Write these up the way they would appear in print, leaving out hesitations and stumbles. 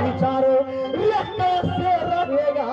विचारो कैसे रहेगा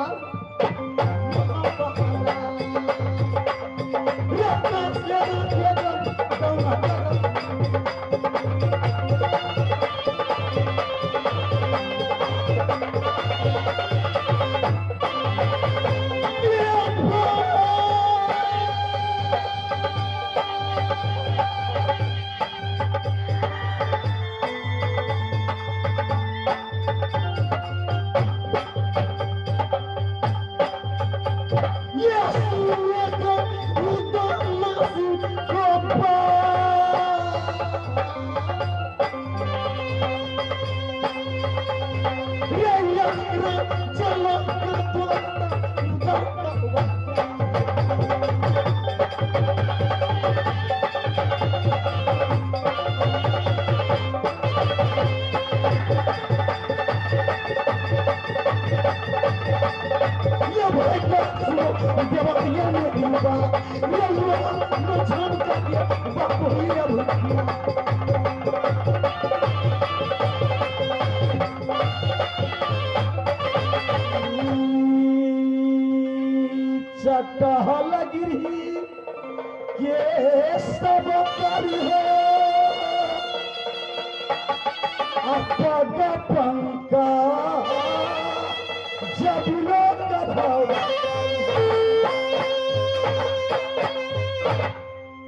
चटहल गिरी के सब करी हो अपग पंका जब लोग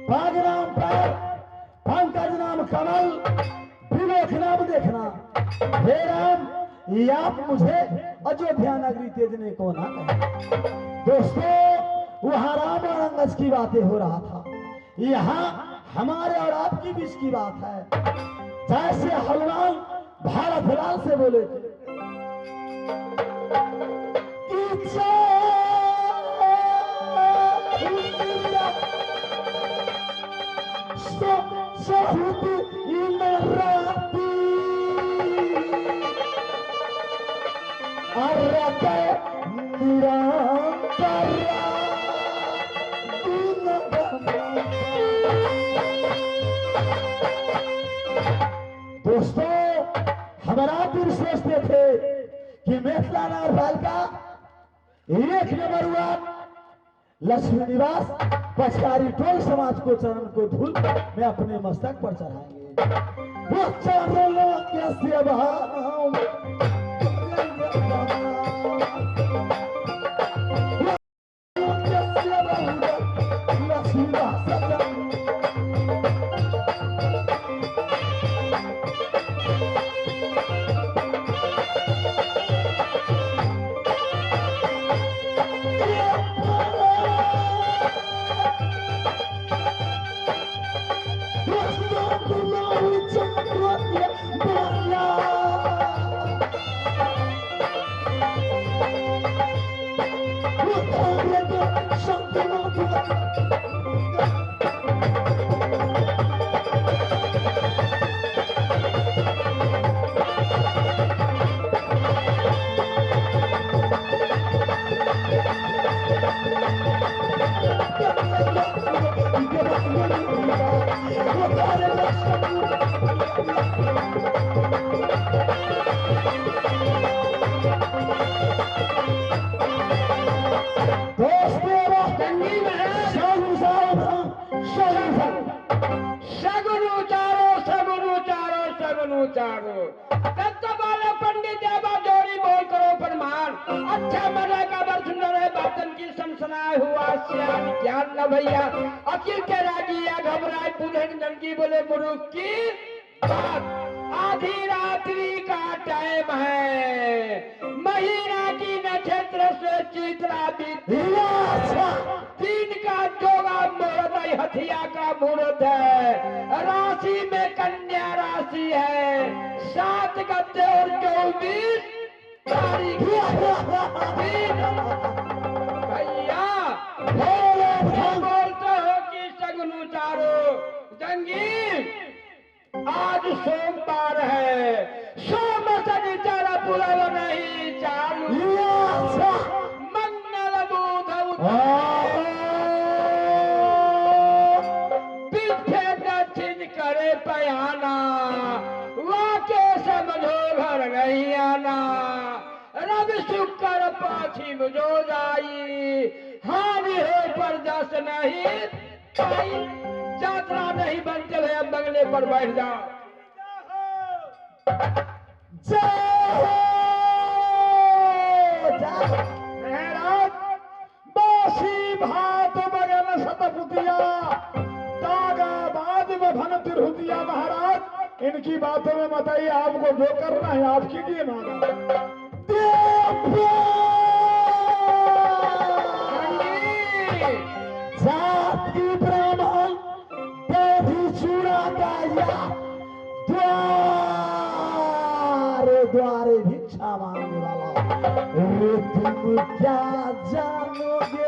पाग नाम पर पंकज नाम कमल विवेक नाम देखना हे राम ये आप मुझे अयोध्या नगरी तेजने को ना दोस्तों वहां राम और अंगद की बातें हो रहा था यहाँ हमारे और आपकी बीच की बात है जैसे हनुमान भारत लाल से बोले थे दोस्तों हमारा भी सोचते थे कि मिथिला नगर का एक नंबर हुआ लक्ष्मी निवास पचकारी टोल समाज को चरण को धूल में अपने मस्तक पर चढ़ाएंगे वो चरणों के सेवा पंडित देवा जोड़ी बोल करो फरमान अच्छा मरे का बर सुंदर है बातन की समसनाए हुआ श्याम ज्ञान न भैया अखिल के राजी या घबराए बुधन जनकी बोले मुरुख की बात आधी रात्रि का टाइम है महीना की नक्षत्र से चित्रा तीन का जोगा मुहूर्त है हथिया का मुहूर्त है राशि में कन्या राशि है 7 गते और 24 तारीख भैया बोलते हो कि सगुनु चारो जंगी आज सोमवार है सोम शनिचर पुरव नहीं चालू मंगल बुध पीछे दक्षिण करे करे पयाना, वाके समझो घर नहीं आना। रवि शुक्र पाछी मुझो जाई, हानि हो पर जस नहीं पाई। यात्रा नहीं बन चले, अब बंगले पर बैठ जाओ। महाराज बासी भात बगन सतपुतिया दागा बाद में भन तिरहुतिया। महाराज इनकी बातों में बताइए, आपको जो करना है आप कीजिए। महाराज जाति ब्राह्मण देवी चूड़ा गाया, द्वारे द्वारे भिक्षा मांगने वाला, वे तुम क्या जानोगे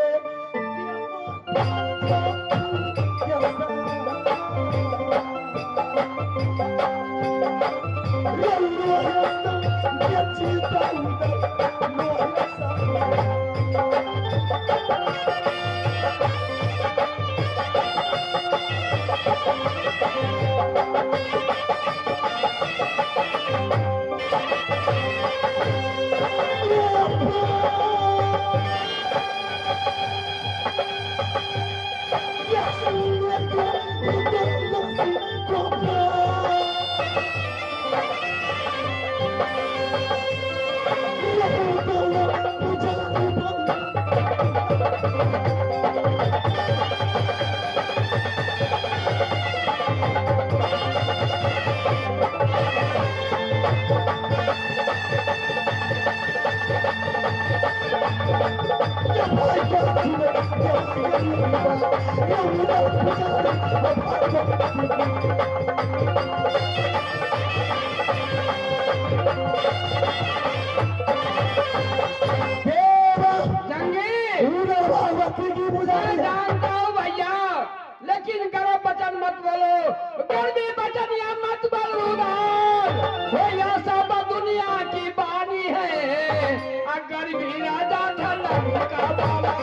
लेकिन करो बचन मत बोलो, गर्मी बचन या मत बोलो। हो या सब दुनिया की बानी है, अगर भी राजा ठंडा का बाबा।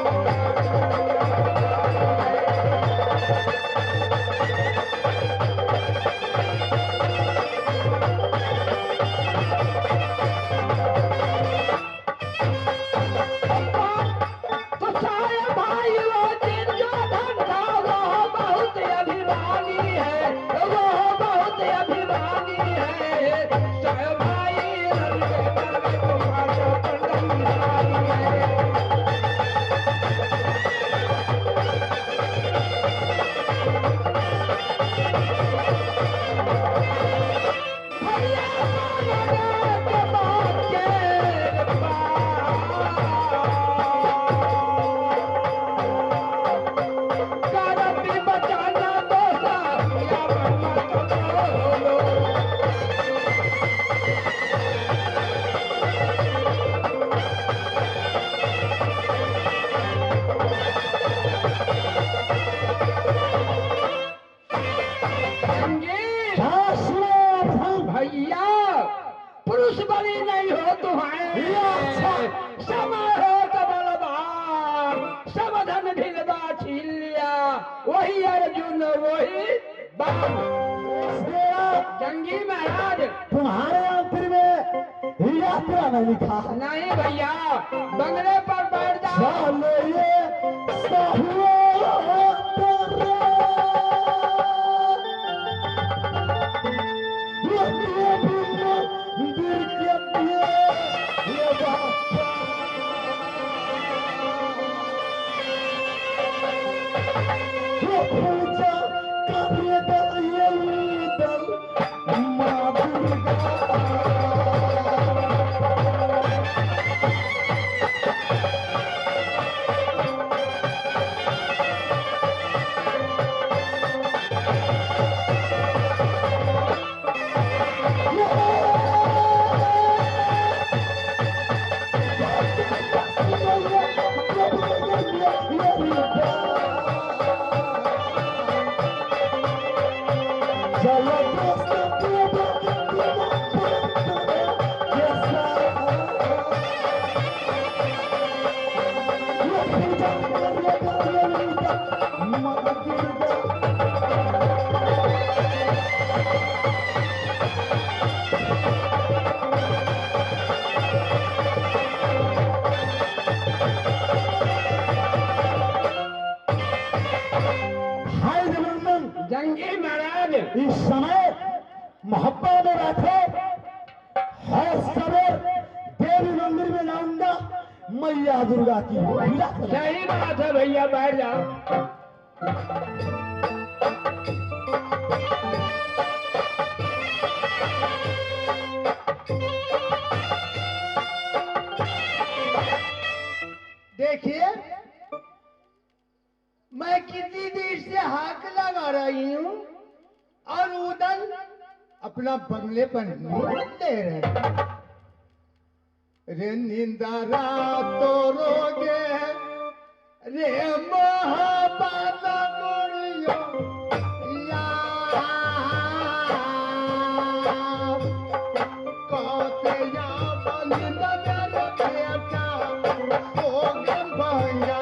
पुरुष बली नहीं हो तुम्हारे, समय हो तो बलवान, समधन भिलवा छीन लिया, वही अर्जुन वही बाण। जंगी महाराज तुम्हारे अंतर में यात्रा नहीं लिखा। नहीं भैया, बंगले पर बैठ जाओ। समय मोहब्बत में बैठे हर सवेर देवी मंदिर में जाऊंगा, मैया दुर्गा की पूजा करूंगा। सही बात है भैया, बैठ जाओ। देखिए, मैं कितनी देर से हाथ लगा रही हूँ और उधर अपना बंगले पर नींद ले रहे हैं। रे निंदा तो रोगे रे मोहब्बत गोरियो यार, कहते या बंदा मेरे बेटा सोगन भैया।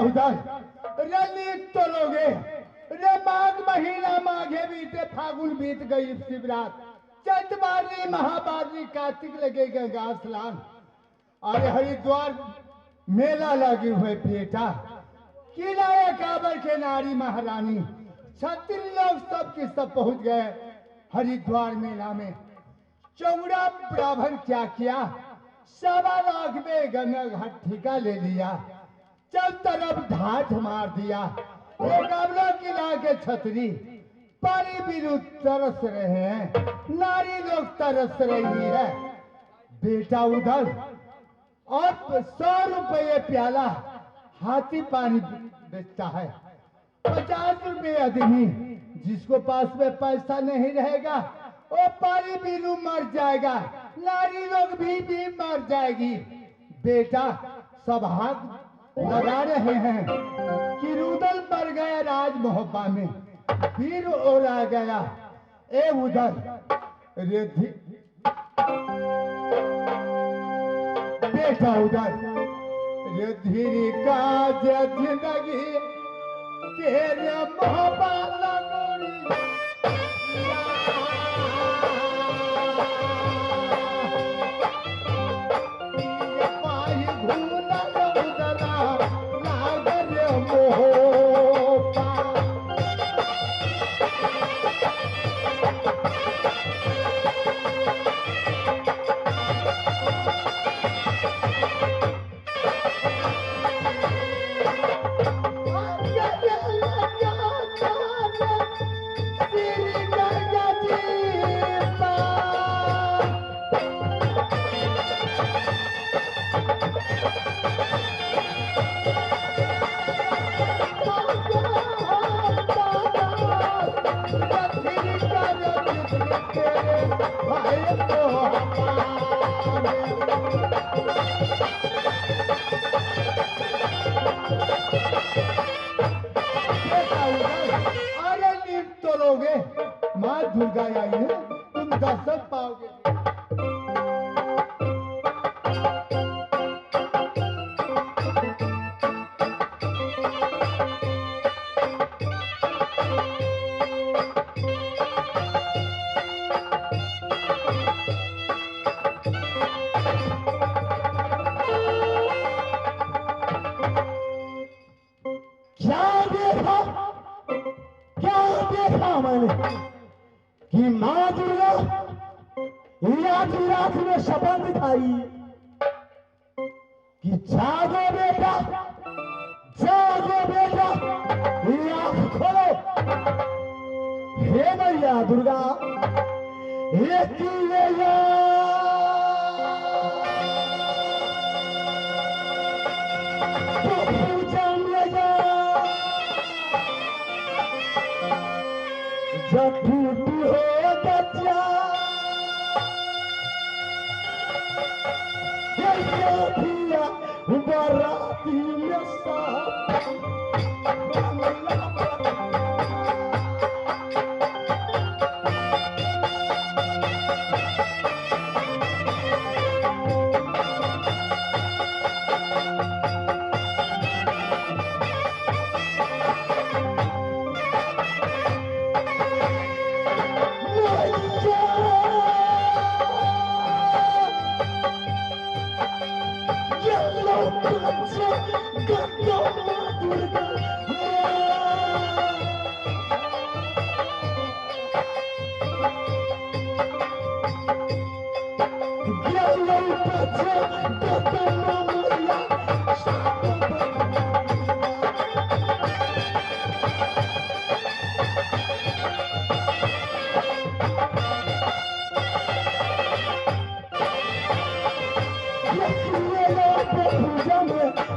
उधर रनित तो लोगे रे, माघ महीना माघे बीते, फागुन बीत गई शिवरात, चैत बारनी महाबारनी, कार्तिक लगे गंगा स्नान। अरे हरिद्वार मेला लगे हुए बेटा, किनारे काबर के नारी महारानी, छत्री लोग सब के सब पहुंच गए हरिद्वार मेला में। चौड़ा ब्राह्मण क्या किया, 1.25 लाख में गंगा घाट ठिका ले लिया, चल तरफ ढाठ मार दिया। मुकाबला किला के छतरी पानी बिनु तरस रहे हैं, नारी लोग तरस रही है बेटा उधर। और 100 रुपये प्याला हाथी पानी बेचता है, 50 रुपये आदमी, जिसको पास में पैसा नहीं रहेगा वो पानी बिनु मर जाएगा, नारी लोग भी मर जाएगी बेटा। सब हाथ लगा रहे हैं कि रुदल मर गया राज मोहब्बा में, वीर ओरा गया ए उधर रिद्धि बेटा उधर रिद्धि का जिंदगी तेरे मोहब्बा लगोरी माँ दुर्गा आई है, तुम दर्शन पाओगे। क्या देखा मैंने कि माँ दुर्गा रात में शपथ दिखाई कि जागो बे बेटा, जागो बेटा, ये आंख खोलो। हे मैया दुर्गा, ये की मैया, पूजा मैया, जब टूटी हो बच्चा, पिया बाराती में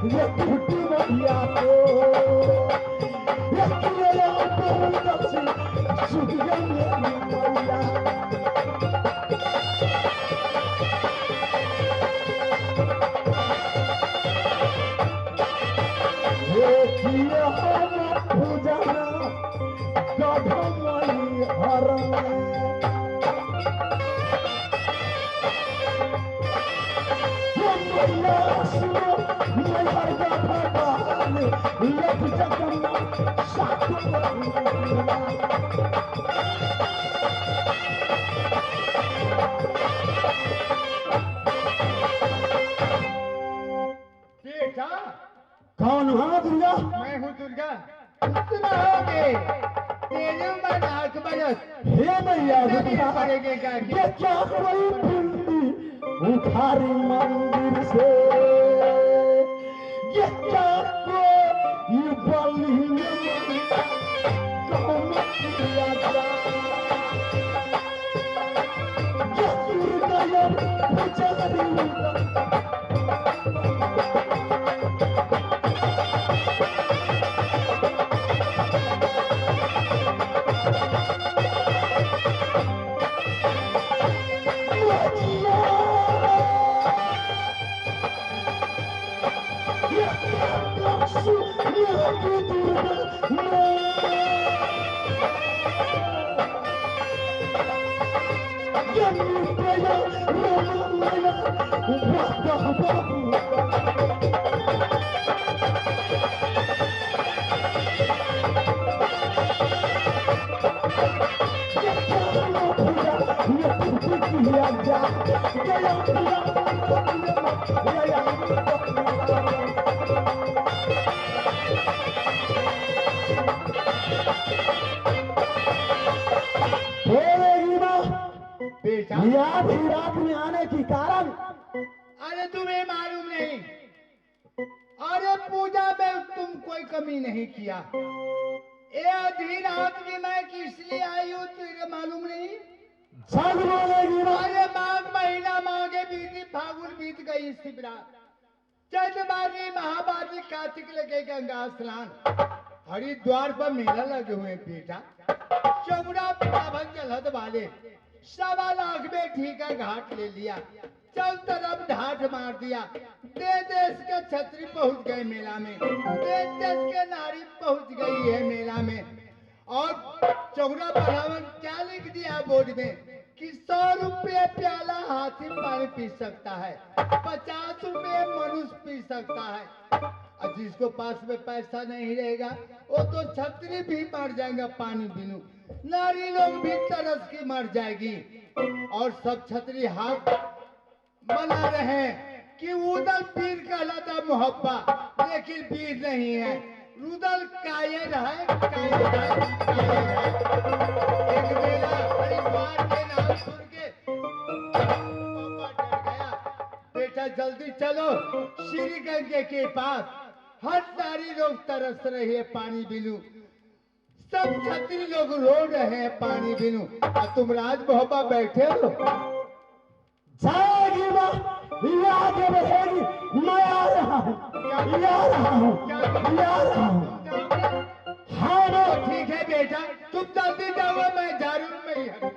ये टूटी मैया को, ये किया बहुत अच्छी सुखिया मैया। ये किया हम पूजा गढ़मई हरण, बेटा, कौन हुआ दुर्गा? मैं हूँ दुर्गा। सुनाओगे तेरे मन आंख बरस हे मैया दुर्गा, पड़ेगे का ये क्या कोई पिंडी उखारी मंदिर से, ये क्या कोई बलि कौन किया जा, ये दुर्गा पुजारी बेटा, आधी रात में आने की कारण? अरे तुम्हें मालूम नहीं, अरे पूजा में तुम कोई कमी नहीं किया। ये आधी रात में मैं किस लिए आई हूँ तुझे मालूम नहीं? झग बोलेगी ना। अरे माघ महीना माघे बीती, फागुन बीत गई शिवरात, चैतबारी महाबारी, कार्तिक लगे गंगा स्नान, हरिद्वार पर मेला लगे हुए बेटा। चौड़ा पावन जलहद वाले 1.25 लाख में ठीक है घाट ले लिया, चल तरफ ढाट मार दिया। देश देश के छत्री पहुंच गए मेला में, देश देश के नारी पहुंच गई है मेला में। और चौड़ा पावन क्या लिख दिया बोर्ड में कि 100 रुपये प्याला हाथी पानी पी सकता है, 50 रुपये मनुष्य पी सकता है। और जिसको पास में पैसा नहीं रहेगा वो तो छतरी भी मर जाएगा पानी बिनु, नारी लोग भी तरस की मर जाएगी। और सब छतरी हाथ बना रहे कि उदल पीर कहलाता मोहब्बा, लेकिन पीर नहीं है, रुदल कायर है, कायर है, कायर है। एक बेला हरिद्वार के नाम सुन के पापा डर गया, बेटा जल्दी चलो श्री गंगे के पास। हर नारी लोग तरस रही है पानी बिनु, सब छत्री लोग रो रहे हैं पानी बिनु, और तुम राज मोहब्बा बैठे हो। जाएगी वो, ये आगे बढ़ेगी, मैं आ रहा हूँ, ये आ रहा हूँ, ये आ रहा हूँ। हाँ तो ठीक है बेटा, तुम जल्दी जाओ, मैं जरूर में ही हूँ।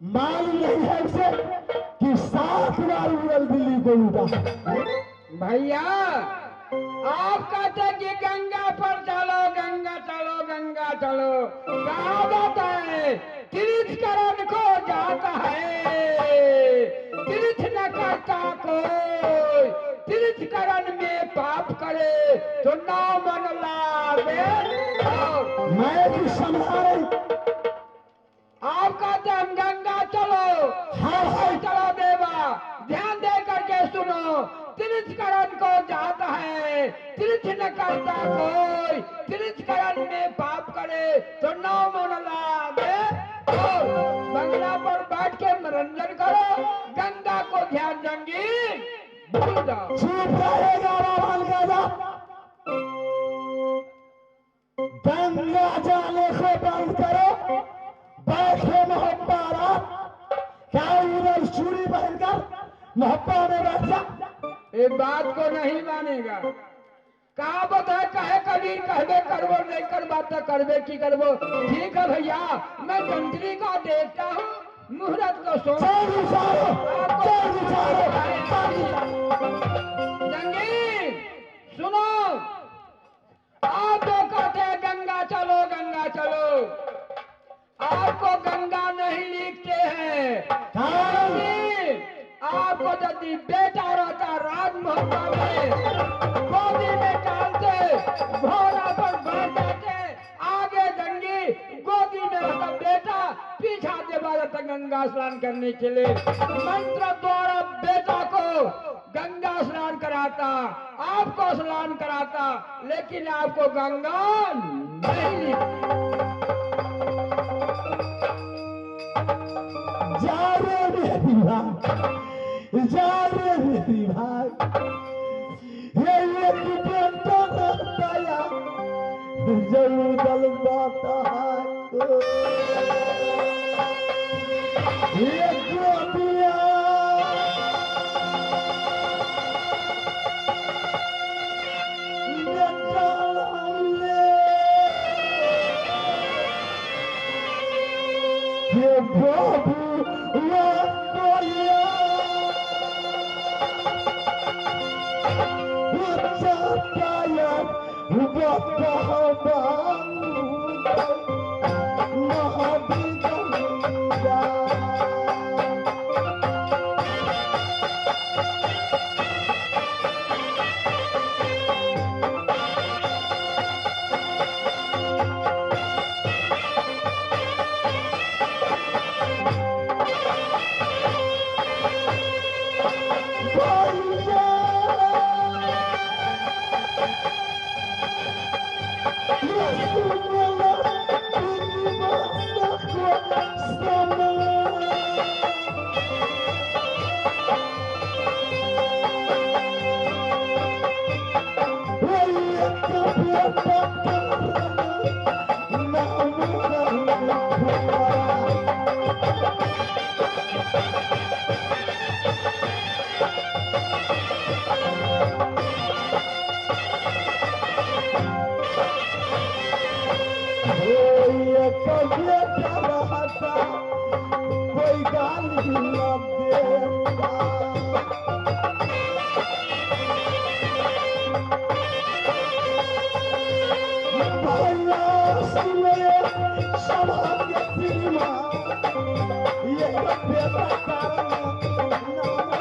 मालूम नहीं है उसे कि 7 बार उड़ल दिल्ली को उड़ा। भैया आप कहते कि गंगा पर चलो, गंगा चलो, गंगा चलो, कहावत है तीर्थकरण को जाता है, तीर्थ न करता कोई, तीर्थकरण में पाप करे तो नाम मन लावे। मैं भी संभाल आप कहते हम गंगा चलो, हाँ, हाँ। चलो देवा, ध्यान दे करके सुनो, तीर्थकरण को जाता है, तीर्थ न करता कोई, तीर्थकरण में पाप करे तो नौ मन लागे। और बंगला पर बैठ के मनोरंजन करो, गंगा को ध्यान देंगी भूल जाओ। चुप रहेगा बाबा गाजा। गंगा जाने को बंद करो, बैठे मोहब्बा क्या उधर चूड़ी पहनकर मोहब्बा में बैठ जा। ये बात को नहीं मानेगा, कहावत है कहे कबीर कहबे करबो, नहीं करबा तो करबे की करबो। ठीक है भैया, मैं जंत्री का देखता हूँ, मुहूर्त को सो चल विचारो, चल विचारो, चल विचारो। जंगी सुनो, आप जो कहते हैं गंगा चलो, गंगा चलो, आपको गंगा नहीं लिखते हैं। आपको यदि बेटा रहता राज मोहब्बा में, गोदी में डालते, घोड़ा पर बैठ जाते, आगे जंगी गोदी में रहता बेटा, पीछा देवा जाता गंगा स्नान करने के लिए, मंत्र द्वारा बेटा को गंगा स्नान कराता, आपको स्नान कराता, लेकिन आपको गंगा नहीं लिखती। जा रे मेरी भाग, जा रे मेरी भाग, ये एक बेटा रहता या जरूर दल बाता है ये गोदिया बेटा हमने ये बाबू कोई कभी रहता कोई गाल न देता भैया सुने सभा के सिनेमा ये बेटा कारण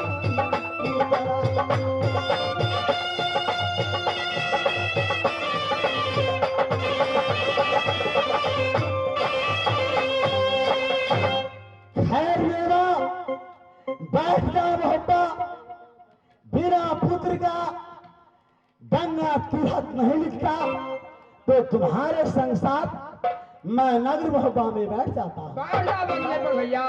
खैर मेरा बैठ जा मोहब्बा बिना पुत्र का गंगा तीरथ नहीं लिखता तो तुम्हारे संग साथ मैं नगर मोहब्बा में बैठ जाता हूं। बाड़ा बनने पर भैया